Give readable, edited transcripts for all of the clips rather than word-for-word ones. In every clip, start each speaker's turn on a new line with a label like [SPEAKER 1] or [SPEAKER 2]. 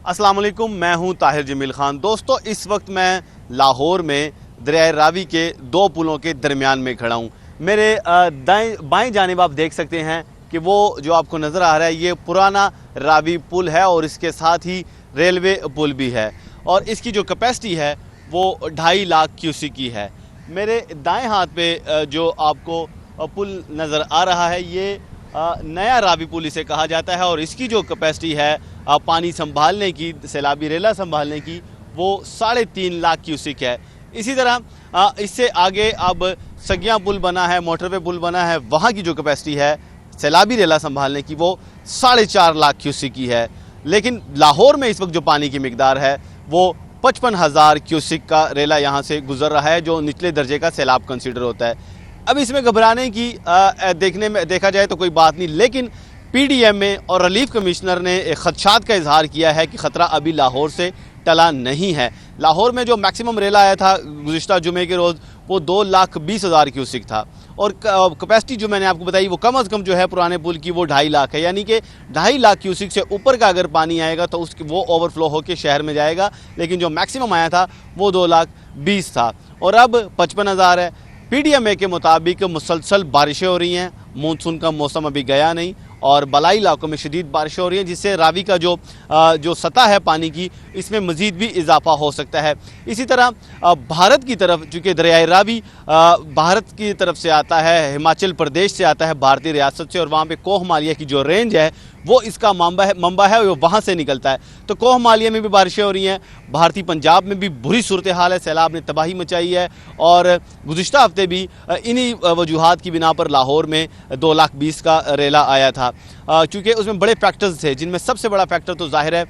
[SPEAKER 1] अस्सलाम वालेकुम, मैं हूं ताहिर जमील खान। दोस्तों, इस वक्त मैं लाहौर में दरिया रावी के दो पुलों के दरमियान में खड़ा हूं। मेरे दाएं बाएं जानिब आप देख सकते हैं कि वो जो आपको नज़र आ रहा है ये पुराना रावी पुल है और इसके साथ ही रेलवे पुल भी है और इसकी जो कैपेसिटी है वो 2.5 लाख क्यूसेक की है। मेरे दाएं हाथ पे जो आपको पुल नज़र आ रहा है ये नया रावी पुल इसे कहा जाता है और इसकी जो कैपेसिटी है पानी संभालने की, सैलाबी रेला संभालने की, वो 3.5 लाख क्यूसेक है। इसी तरह इससे आगे अब सगिया पुल बना है, मोटरवे पुल बना है, वहाँ की जो कैपेसिटी है सैलाबी रेला संभालने की वो 4.5 लाख क्यूसेक की है। लेकिन लाहौर में इस वक्त जो पानी की मिकदार है वो 55,000 क्यूसेक का रेला यहाँ से गुजर रहा है, जो निचले दर्जे का सैलाब कंसीडर होता है। अब इसमें घबराने की देखा जाए तो कोई बात नहीं, लेकिन पीडीएम में और रिलीफ कमिश्नर ने एक खदशात का इजहार किया है कि ख़तरा अभी लाहौर से टला नहीं है। लाहौर में जो मैक्सिमम रेला आया था गुज़िश्ता जुमे के रोज़ वो 2,20,000 क्यूसेक था और कैपेसिटी जो मैंने आपको बताई वो कम अज़ कम जो है पुराने पुल की वो 2.5 लाख है, यानी कि 2.5 लाख क्यूसेक से ऊपर का अगर पानी आएगा तो वो ओवरफ्लो होकर शहर में जाएगा। लेकिन जो मैक्सिमम आया था वो 2,20,000 था और अब 55,000 है। पीडीएमए के मुताबिक मुसलसल बारिशें हो रही हैं, मानसून का मौसम अभी गया नहीं और बलाई इलाकों में शदीद बारिशें हो रही हैं, जिससे रावी का जो सतह है पानी की इसमें मज़ीद भी इजाफा हो सकता है। इसी तरह भारत की तरफ, चूँकि दरियाए रावी भारत की तरफ से आता है, हिमाचल प्रदेश से आता है, भारतीय रियासत से, और वहाँ पे कोह मालिया की जो रेंज है वो इसका मंबा है, वो वहाँ से निकलता है। तो कोह मालिया में भी बारिशें हो रही हैं, भारतीय पंजाब में भी बुरी सूरत हाल है, सैलाब ने तबाही मचाई है और गुज़िश्ता हफ्ते भी इन्हीं वजूहात की बिना पर लाहौर में 2,20,000 का रेला आया था। चूँकि उसमें बड़े फैक्टर्स थे, जिनमें सबसे बड़ा फैक्टर तो ज़ाहिर है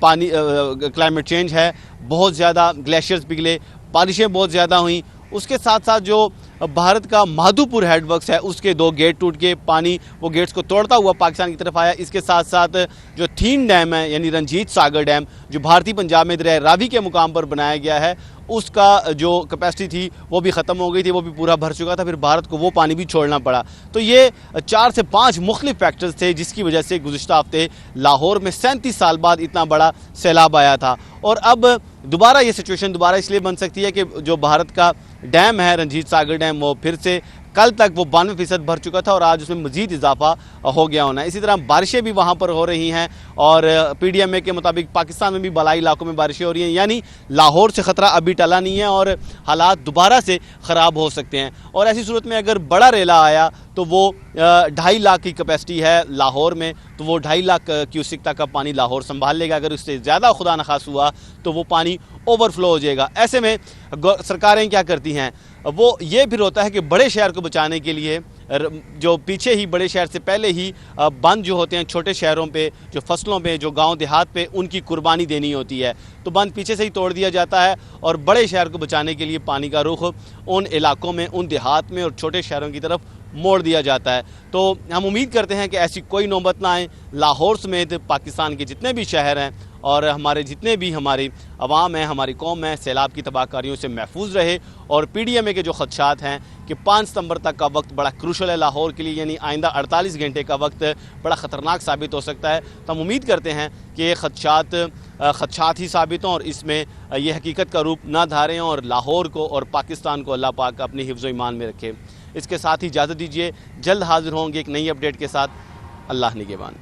[SPEAKER 1] पानी, क्लाइमेट चेंज है। बहुत ज़्यादा ग्लेशियर्स पिघले, बारिशें बहुत ज़्यादा हुई। उसके साथ साथ जो भारत का माधोपुर हेडवर्क्स है उसके 2 गेट टूट के पानी वो गेट्स को तोड़ता हुआ पाकिस्तान की तरफ आया। इसके साथ साथ जो थीन डैम है यानी रंजीत सागर डैम, जो भारतीय पंजाब में दरिया रावी के मुकाम पर बनाया गया है, उसका जो कैपेसिटी थी वो भी ख़त्म हो गई थी, वो भी पूरा भर चुका था, फिर भारत को वो पानी भी छोड़ना पड़ा। तो ये 4 से 5 मुख्तलिफ फैक्टर्स थे जिसकी वजह से गुज़िश्ता हफ्ते लाहौर में 37 साल बाद इतना बड़ा सैलाब आया था। और अब दोबारा ये सिचुएशन दोबारा इसलिए बन सकती है कि जो भारत का डैम है रंजीत सागर डैम, वो फिर से कल तक वो 92% भर चुका था और आज उसमें मज़ीद इजाफा हो गया होना है। इसी तरह बारिशें भी वहाँ पर हो रही हैं और पीडीएमए के मुताबिक पाकिस्तान में भी बलाई इलाकों में बारिशें हो रही हैं, यानी लाहौर से ख़तरा अभी टला नहीं है और हालात दोबारा से ख़राब हो सकते हैं। और ऐसी सूरत में अगर बड़ा रेला आया तो वो 2.5 लाख की कैपेसिटी है लाहौर में, तो वो 2.5 लाख क्यूसेक तक का पानी लाहौर संभाल लेगा। अगर उससे ज़्यादा खुदा न खास हुआ तो वो पानी ओवरफ्लो हो जाएगा। ऐसे में सरकारें क्या करती हैं, वो ये फिर होता है कि बड़े शहर को बचाने के लिए जो पीछे ही बड़े शहर से पहले ही बंद जो होते हैं छोटे शहरों पे, जो फसलों पे, जो गांव देहात पे उनकी कुर्बानी देनी होती है, तो बंद पीछे से ही तोड़ दिया जाता है और बड़े शहर को बचाने के लिए पानी का रुख उन इलाकों में, उन देहात में और छोटे शहरों की तरफ मोड़ दिया जाता है। तो हम उम्मीद करते हैं कि ऐसी कोई नौबत ना आए। लाहौर समेत पाकिस्तान के जितने भी शहर हैं और हमारे जितने भी हमारी अवाम है, हमारी कौम है, सैलाब की तबाहकारियों से महफूज रहे। और पीडीएमए के जो खदशात हैं कि 5 सितंबर तक का वक्त बड़ा क्रूशल है लाहौर के लिए, यानी आइंदा 48 घंटे का वक्त बड़ा ख़तरनाक साबित हो सकता है। तो हम उम्मीद करते हैं कि ये खदशात ही साबित हों और इसमें ये हकीकत का रूप ना धारें और लाहौर को और पाकिस्तान को अल्लाह पाक अपने हिफ्ज़ ईमान में रखे। इसके साथ ही इजाज़त दीजिए, जल्द हाजिर होंगे एक नई अपडेट के साथ। अल्लाह निगहबान।